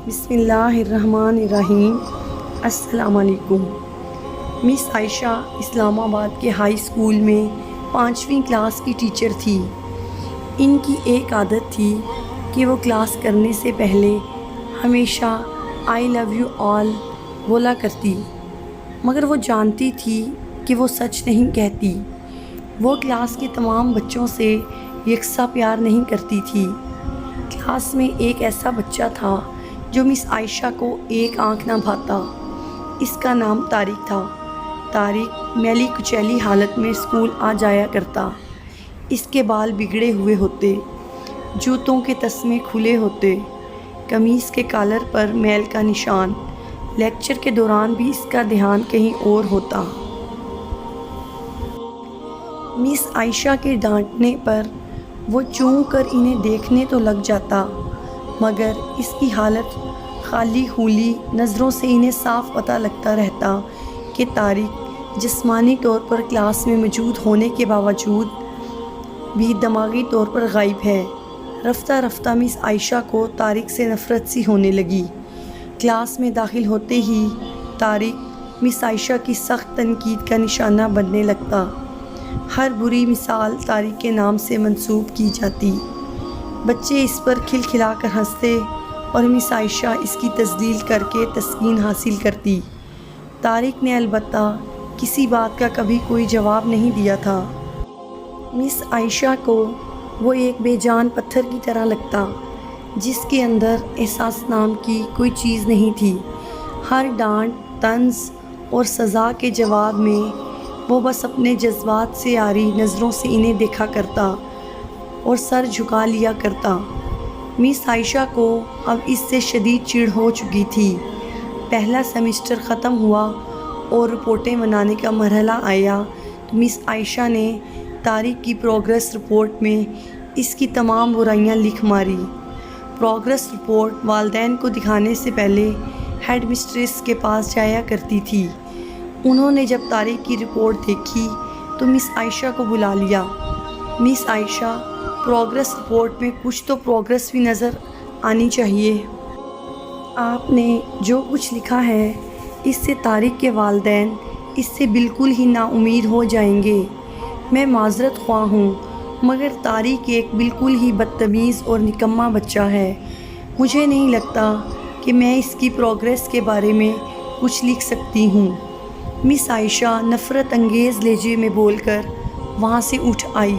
بسم اللہ الرحمن الرحیم۔ السلام علیکم۔ مس عائشہ اسلام آباد کے ہائی اسکول میں 5ویں کلاس کی ٹیچر تھی۔ ان کی ایک عادت تھی کہ وہ کلاس کرنے سے پہلے ہمیشہ آئی لو یو آل بولا کرتی، مگر وہ جانتی تھی کہ وہ سچ نہیں کہتی۔ وہ کلاس کے تمام بچوں سے یکساں پیار نہیں کرتی تھی۔ کلاس میں ایک ایسا بچہ تھا جو مس عائشہ کو ایک آنکھ نہ بھاتا۔ اس کا نام طارق تھا۔ طارق میلی کچیلی حالت میں اسکول آ جایا کرتا۔ اس کے بال بگڑے ہوئے ہوتے، جوتوں کے تسمے کھلے ہوتے، قمیص کے کالر پر میل کا نشان۔ لیکچر کے دوران بھی اس کا دھیان کہیں اور ہوتا۔ مس عائشہ کے ڈانٹنے پر وہ چون کر انہیں دیکھنے تو لگ جاتا، مگر اس کی حالت خالی خولی نظروں سے انہیں صاف پتہ لگتا رہتا کہ طارق جسمانی طور پر کلاس میں موجود ہونے کے باوجود بھی دماغی طور پر غائب ہے۔ رفتہ رفتہ مس عائشہ کو طارق سے نفرت سی ہونے لگی۔ کلاس میں داخل ہوتے ہی طارق مس عائشہ کی سخت تنقید کا نشانہ بننے لگتا۔ ہر بری مثال طارق کے نام سے منسوب کی جاتی۔ بچے اس پر کھلکھلا کر ہنستے اور مس عائشہ اس کی تذلیل کر کے تسکین حاصل کرتی۔ طارق نے البتہ کسی بات کا کبھی کوئی جواب نہیں دیا تھا۔ مس عائشہ کو وہ ایک بے جان پتھر کی طرح لگتا جس کے اندر احساس نام کی کوئی چیز نہیں تھی۔ ہر ڈانٹ، طنز اور سزا کے جواب میں وہ بس اپنے جذبات سے عاری نظروں سے انہیں دیکھا کرتا اور سر جھکا لیا کرتا۔ مس عائشہ کو اب اس سے شدید چڑ ہو چکی تھی۔ پہلا سیمسٹر ختم ہوا اور رپورٹیں بنانے کا مرحلہ آیا تو مس عائشہ نے طارق کی پروگریس رپورٹ میں اس کی تمام برائیاں لکھ ماری۔ پروگریس رپورٹ والدین کو دکھانے سے پہلے ہیڈ مسٹریس کے پاس جایا کرتی تھی۔ انہوں نے جب طارق کی رپورٹ دیکھی تو مس عائشہ کو بلا لیا۔ مس عائشہ، پروگریس رپورٹ میں کچھ تو پروگریس بھی نظر آنی چاہیے۔ آپ نے جو کچھ لکھا ہے اس سے طارق کے والدین اس سے بالکل ہی نا امید ہو جائیں گے۔ میں معذرت خواہ ہوں، مگر طارق ایک بالکل ہی بدتمیز اور نکما بچہ ہے۔ مجھے نہیں لگتا کہ میں اس کی پروگریس کے بارے میں کچھ لکھ سکتی ہوں۔ مس عائشہ نفرت انگیز لہجے میں بول کر وہاں سے اٹھ آئی۔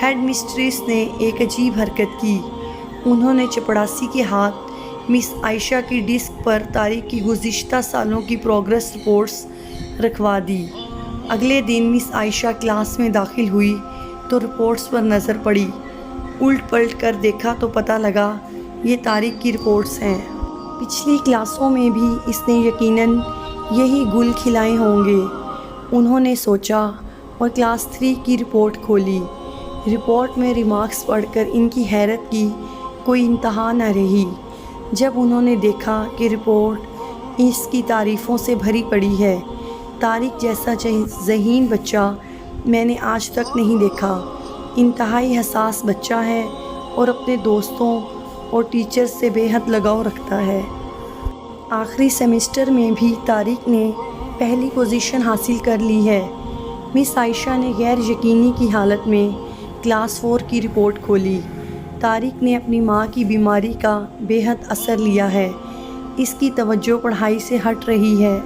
ہیڈ مسٹریس نے ایک عجیب حرکت کی۔ انہوں نے چپڑاسی کے ہاتھ مس عائشہ کی ڈیسک پر طارق کی گزشتہ سالوں کی پروگریس رپورٹس رکھوا دی۔ اگلے دن مس عائشہ کلاس میں داخل ہوئی تو رپورٹس پر نظر پڑی۔ الٹ پلٹ کر دیکھا تو پتہ لگا یہ طارق کی رپورٹس ہیں۔ پچھلی کلاسوں میں بھی اس نے یقیناً یہی گل کھلائے ہوں گے، انہوں نے سوچا اور کلاس 3 کی رپورٹ کھولی۔ رپورٹ میں ریمارکس پڑھ کر ان کی حیرت کی کوئی انتہا نہ رہی جب انہوں نے دیکھا کہ رپورٹ اس کی تعریفوں سے بھری پڑی ہے۔ طارق جیسا ذہین بچہ میں نے آج تک نہیں دیکھا۔ انتہائی حساس بچہ ہے اور اپنے دوستوں اور ٹیچر سے بے حد لگاؤ رکھتا ہے۔ آخری سیمسٹر میں بھی طارق نے پہلی پوزیشن حاصل کر لی ہے۔ مس عائشہ نے غیر یقینی کی حالت میں کلاس 4 کی رپورٹ کھولی۔ طارق نے اپنی ماں کی بیماری کا بے حد اثر لیا ہے۔ اس کی توجہ پڑھائی سے ہٹ رہی ہے۔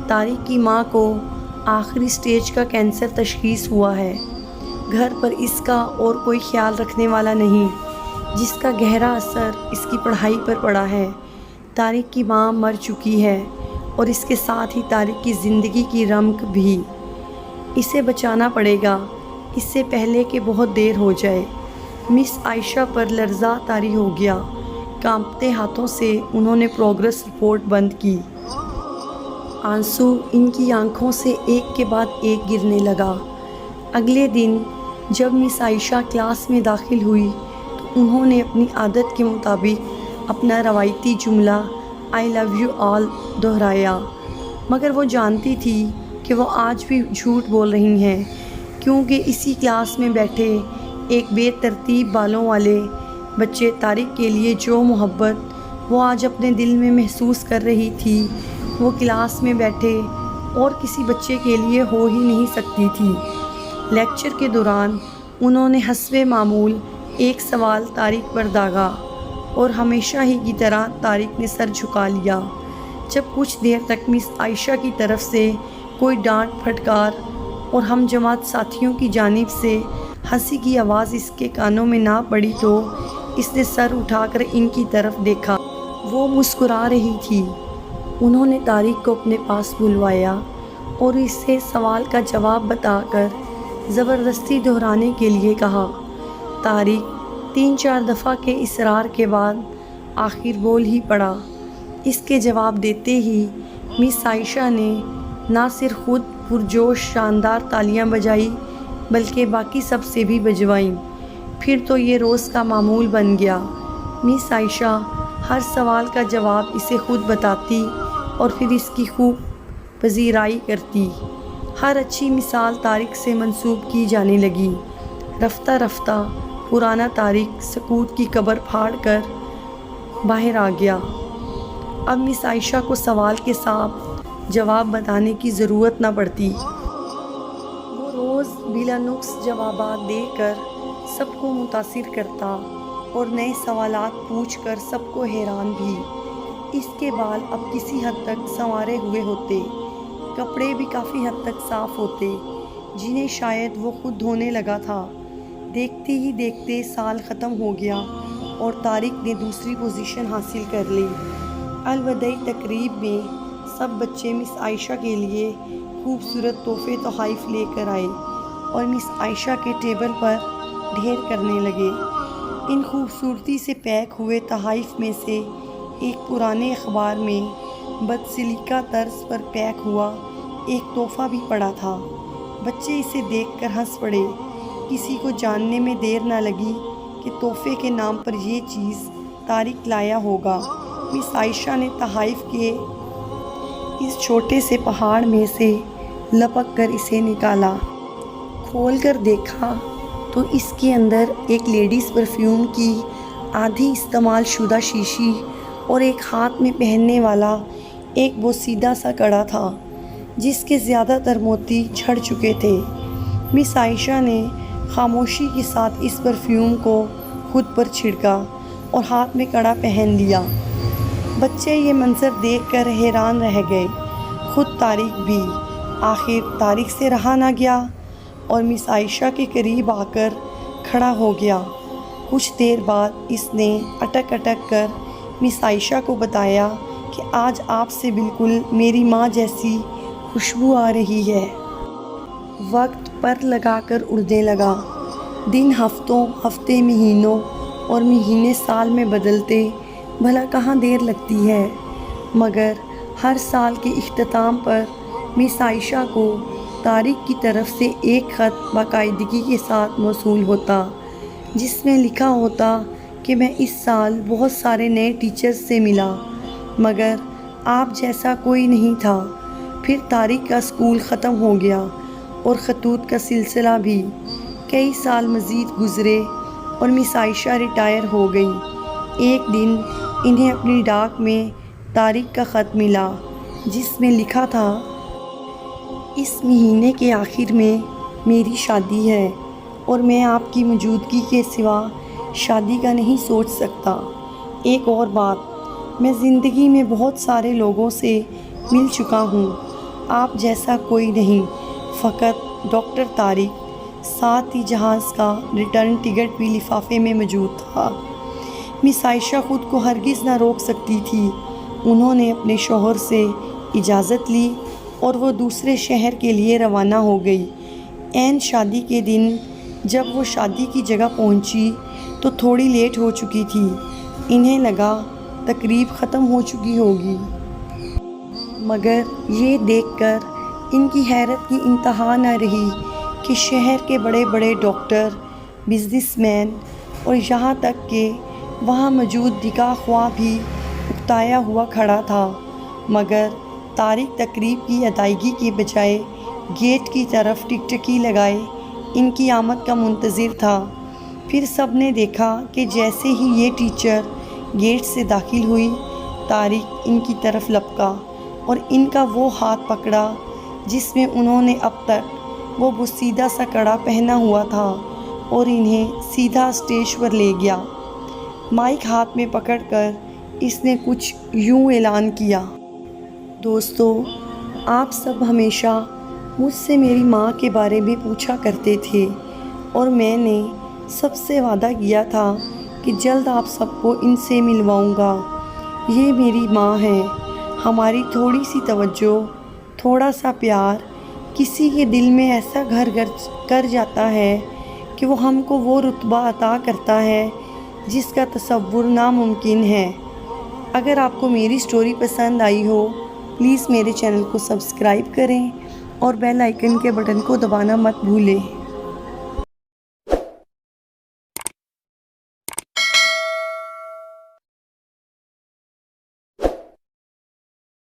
طارق کی ماں کو آخری سٹیج کا کینسر تشخیص ہوا ہے۔ گھر پر اس کا اور کوئی خیال رکھنے والا نہیں، جس کا گہرا اثر اس کی پڑھائی پر پڑا ہے۔ طارق کی ماں مر چکی ہے اور اس کے ساتھ ہی طارق کی زندگی کی رمق بھی۔ اسے بچانا پڑے گا اس سے پہلے کہ بہت دیر ہو جائے۔ مس عائشہ پر لرزہ طاری ہو گیا۔ کانپتے ہاتھوں سے انہوں نے پروگریس رپورٹ بند کی۔ آنسو ان کی آنکھوں سے ایک کے بعد ایک گرنے لگا۔ اگلے دن جب مس عائشہ کلاس میں داخل ہوئی تو انہوں نے اپنی عادت کے مطابق اپنا روایتی جملہ آئی لو یو آل دہرایا، مگر وہ جانتی تھی کہ وہ آج بھی جھوٹ بول رہی ہیں، کیونکہ اسی کلاس میں بیٹھے ایک بے ترتیب بالوں والے بچے طارق کے لیے جو محبت وہ آج اپنے دل میں محسوس کر رہی تھی وہ کلاس میں بیٹھے اور کسی بچے کے لیے ہو ہی نہیں سکتی تھی۔ لیکچر کے دوران انہوں نے حسب معمول ایک سوال طارق پر داغا اور ہمیشہ ہی کی طرح طارق نے سر جھکا لیا۔ جب کچھ دیر تک مس عائشہ کی طرف سے کوئی ڈانٹ پھٹکار اور ہم جماعت ساتھیوں کی جانب سے ہنسی کی آواز اس کے کانوں میں نہ پڑی تو اس نے سر اٹھا کر ان کی طرف دیکھا۔ وہ مسکرا رہی تھی۔ انہوں نے طارق کو اپنے پاس بلوایا اور اسے سوال کا جواب بتا کر زبردستی دہرانے کے لیے کہا۔ طارق 3-4 دفعہ کے اصرار کے بعد آخر بول ہی پڑا۔ اس کے جواب دیتے ہی مس عائشہ نے نہ صرف خود پرجوش شاندار تالیاں بجائی بلکہ باقی سب سے بھی بجوائیں۔ پھر تو یہ روز کا معمول بن گیا۔ مس عائشہ ہر سوال کا جواب اسے خود بتاتی اور پھر اس کی خوب پذیرائی کرتی۔ ہر اچھی مثال طارق سے منسوب کی جانے لگی۔ رفتہ رفتہ پرانا طارق سکوت کی قبر پھاڑ کر باہر آ گیا۔ اب مس عائشہ کو سوال کے صاف جواب بتانے کی ضرورت نہ پڑتی۔ وہ روز بلا نقص جوابات دے کر سب کو متاثر کرتا اور نئے سوالات پوچھ کر سب کو حیران بھی۔ اس کے بال اب کسی حد تک سنوارے ہوئے ہوتے، کپڑے بھی کافی حد تک صاف ہوتے جنہیں شاید وہ خود دھونے لگا تھا۔ دیکھتے ہی دیکھتے سال ختم ہو گیا اور طارق نے دوسری پوزیشن حاصل کر لی۔ الوداعی تقریب میں سب بچے مس عائشہ کے لیے خوبصورت تحفے تحائف لے کر آئے اور مس عائشہ کے ٹیبل پر ڈھیر کرنے لگے۔ ان خوبصورتی سے پیک ہوئے تحائف میں سے ایک پرانے اخبار میں بدسلیقہ طرز پر پیک ہوا ایک تحفہ بھی پڑا تھا۔ بچے اسے دیکھ کر ہنس پڑے۔ کسی کو جاننے میں دیر نہ لگی کہ تحفے کے نام پر یہ چیز طارق لایا ہوگا۔ مس عائشہ نے تحائف کے اس چھوٹے سے پہاڑ میں سے لپک کر اسے نکالا۔ کھول کر دیکھا تو اس کے اندر ایک لیڈیز پرفیوم کی آدھی استعمال شدہ شیشی اور ایک ہاتھ میں پہننے والا ایک بوسیدہ سا کڑا تھا جس کے زیادہ تر موتی جھڑ چکے تھے۔ مس عائشہ نے خاموشی کے ساتھ اس پرفیوم کو خود پر چھڑکا اور ہاتھ میں کڑا پہن لیا۔ بچے یہ منظر دیکھ کر حیران رہ گئے، خود طارق بھی۔ آخر طارق سے رہا نہ گیا اور مس عائشہ کے قریب آ کر کھڑا ہو گیا۔ کچھ دیر بعد اس نے اٹک اٹک کر مس عائشہ کو بتایا کہ آج آپ سے بالکل میری ماں جیسی خوشبو آ رہی ہے۔ وقت پر لگا کر اڑنے لگا۔ دن ہفتوں، ہفتے مہینوں اور مہینے سال میں بدلتے، بھلا کہاں دیر لگتی ہے؟ مگر ہر سال کے اختتام پر مس عائشہ کو طارق کی طرف سے ایک خط باقاعدگی کے ساتھ موصول ہوتا جس میں لکھا ہوتا کہ میں اس سال بہت سارے نئے ٹیچرز سے ملا مگر آپ جیسا کوئی نہیں تھا۔ پھر طارق کا اسکول ختم ہو گیا اور خطوط کا سلسلہ بھی۔ کئی سال مزید گزرے اور مس عائشہ ریٹائر ہو گئی۔ ایک دن انہیں اپنی ڈاک میں طارق کا خط ملا جس میں لکھا تھا، اس مہینے کے آخر میں میری شادی ہے اور میں آپ کی موجودگی کے سوا شادی کا نہیں سوچ سکتا۔ ایک اور بات، میں زندگی میں بہت سارے لوگوں سے مل چکا ہوں، آپ جیسا کوئی نہیں، فقط ڈاکٹر طارق۔ ساتھ ہی جہاز کا ریٹرن ٹکٹ بھی لفافے میں موجود تھا۔ مس عائشہ خود کو ہرگز نہ روک سکتی تھی۔ انہوں نے اپنے شوہر سے اجازت لی اور وہ دوسرے شہر کے لیے روانہ ہو گئی۔ عین شادی کے دن جب وہ شادی کی جگہ پہنچی تو تھوڑی لیٹ ہو چکی تھی۔ انہیں لگا تقریب ختم ہو چکی ہوگی، مگر یہ دیکھ کر ان کی حیرت کی انتہا نہ رہی کہ شہر کے بڑے بڑے ڈاکٹر، بزنس مین اور یہاں تک کہ وہاں موجود نکاح خواہ بھی اکتایا ہوا کھڑا تھا، مگر طارق تقریب کی ادائیگی کے بجائے گیٹ کی طرف ٹکٹکی لگائے ان کی آمد کا منتظر تھا۔ پھر سب نے دیکھا کہ جیسے ہی یہ ٹیچر گیٹ سے داخل ہوئی، طارق ان کی طرف لپکا اور ان کا وہ ہاتھ پکڑا جس میں انہوں نے اب تک وہ بوسیدہ سا کڑا پہنا ہوا تھا اور انہیں سیدھا اسٹیج پر لے گیا۔ مائک ہاتھ میں پکڑ کر اس نے کچھ یوں اعلان کیا: دوستو، آپ سب ہمیشہ مجھ سے میری ماں کے بارے میں پوچھا کرتے تھے اور میں نے سب سے وعدہ کیا تھا کہ جلد آپ سب کو ان سے ملواؤں گا۔ یہ میری ماں ہے۔ ہماری تھوڑی سی توجہ، تھوڑا سا پیار کسی کے دل میں ایسا گھر کر جاتا ہے کہ وہ ہم کو وہ رتبہ عطا کرتا ہے جس کا تصور ناممکن ہے۔ اگر آپ کو میری سٹوری پسند آئی ہو، پلیز میرے چینل کو سبسکرائب کریں اور بیل آئیکن کے بٹن کو دبانا مت بھولیں۔